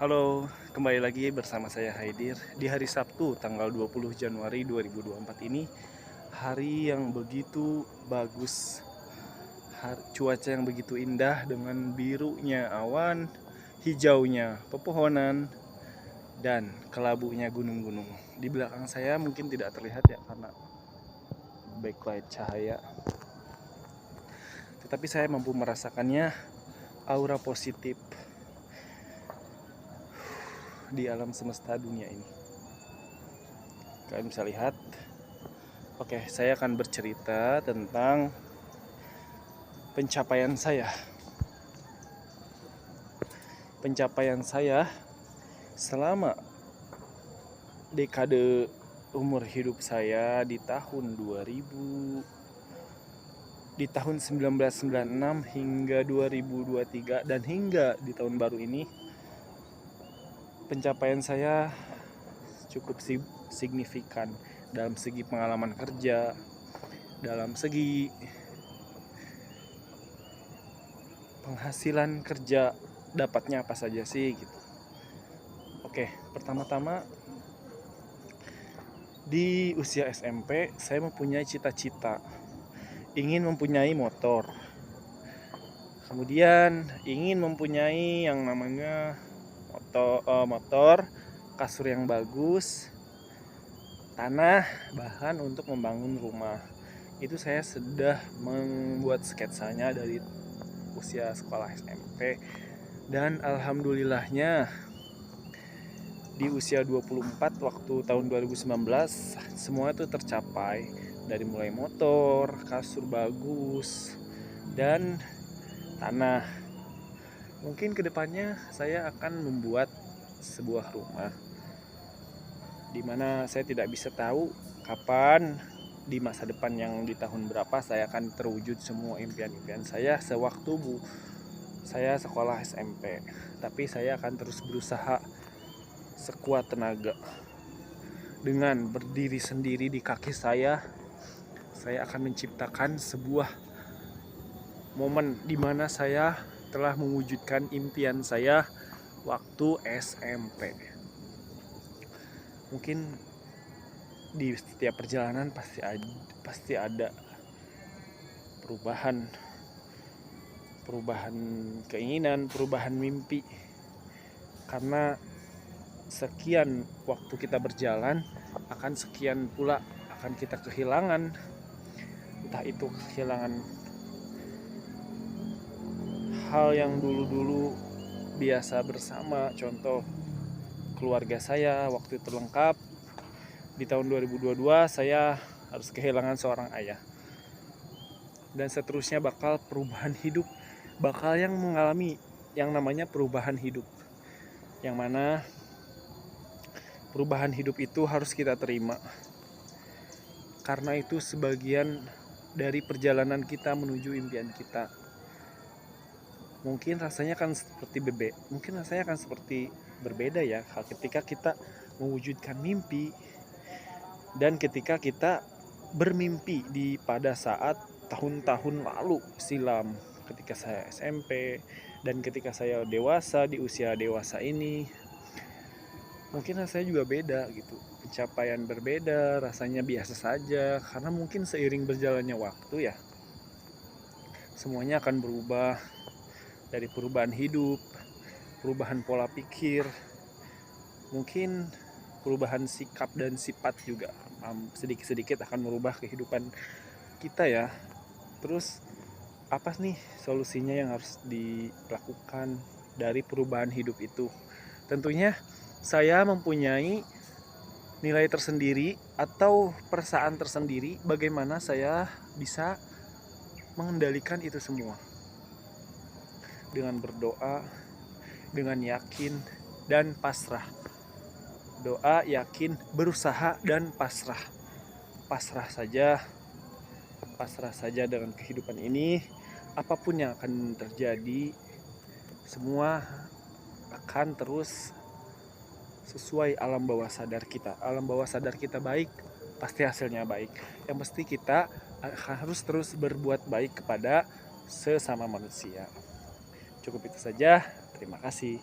Halo, kembali lagi bersama saya Haidir di hari Sabtu tanggal 20 Januari 2024 ini. Hari yang begitu bagus, cuaca yang begitu indah dengan birunya awan, hijaunya pepohonan, dan kelabunya gunung-gunung. Di belakang saya mungkin tidak terlihat ya karena backlight cahaya, tetapi saya mampu merasakannya, aura positif di alam semesta dunia ini. Kalian bisa lihat. Oke, saya akan bercerita tentang pencapaian saya. Pencapaian saya selama dekade umur hidup saya di tahun 2000, di tahun 1996 hingga 2023 dan hingga di tahun baru ini. Pencapaian saya cukup signifikan dalam segi pengalaman kerja, dalam segi penghasilan kerja, dapatnya apa saja sih gitu. Oke, pertama-tama di usia SMP saya mempunyai cita-cita ingin mempunyai motor. Kemudian ingin mempunyai yang namanya motor, kasur yang bagus, tanah, bahan untuk membangun rumah. Itu saya sudah membuat sketsanya dari usia sekolah SMP. Dan alhamdulillahnya di usia 24 waktu tahun 2019 semua itu tercapai. Dari mulai motor, kasur bagus, dan tanah. Mungkin kedepannya saya akan membuat sebuah rumah dimana saya tidak bisa tahu kapan di masa depan yang di tahun berapa saya akan terwujud semua impian-impian saya sewaktu saya sekolah SMP. Tapi saya akan terus berusaha sekuat tenaga. Dengan berdiri sendiri di kaki saya akan menciptakan sebuah momen di mana saya telah mewujudkan impian saya waktu SMP. Mungkin di setiap perjalanan pasti ada perubahan keinginan, perubahan mimpi. Karena sekian waktu kita berjalan, akan sekian pula akan kita kehilangan. Entah itu kehilangan hal yang dulu-dulu biasa bersama, contoh keluarga saya waktu itu lengkap. Di tahun 2022 saya harus kehilangan seorang ayah. Dan seterusnya bakal perubahan hidup, bakal yang mengalami yang namanya perubahan hidup. Yang mana perubahan hidup itu harus kita terima. Karena itu sebagian dari perjalanan kita menuju impian kita. Mungkin rasanya akan seperti mungkin rasanya akan seperti berbeda ya ketika kita mewujudkan mimpi dan ketika kita bermimpi pada saat tahun-tahun lalu silam, ketika saya SMP dan ketika saya dewasa di usia dewasa ini. Mungkin rasanya juga beda gitu, pencapaian berbeda, rasanya biasa saja karena mungkin seiring berjalannya waktu ya semuanya akan berubah. Dari perubahan hidup, perubahan pola pikir, mungkin perubahan sikap dan sifat juga sedikit-sedikit akan merubah kehidupan kita ya. Terus apa nih solusinya yang harus dilakukan dari perubahan hidup itu? Tentunya saya mempunyai nilai tersendiri atau perasaan tersendiri bagaimana saya bisa mengendalikan itu semua. Dengan berdoa, dengan yakin dan pasrah. Doa, yakin, berusaha dan pasrah. Pasrah saja dengan kehidupan ini. Apapun yang akan terjadi, semua akan terus sesuai alam bawah sadar kita. Alam bawah sadar kita baik, pasti hasilnya baik. Yang pasti kita harus terus berbuat baik kepada sesama manusia. Cukup itu saja. Terima kasih.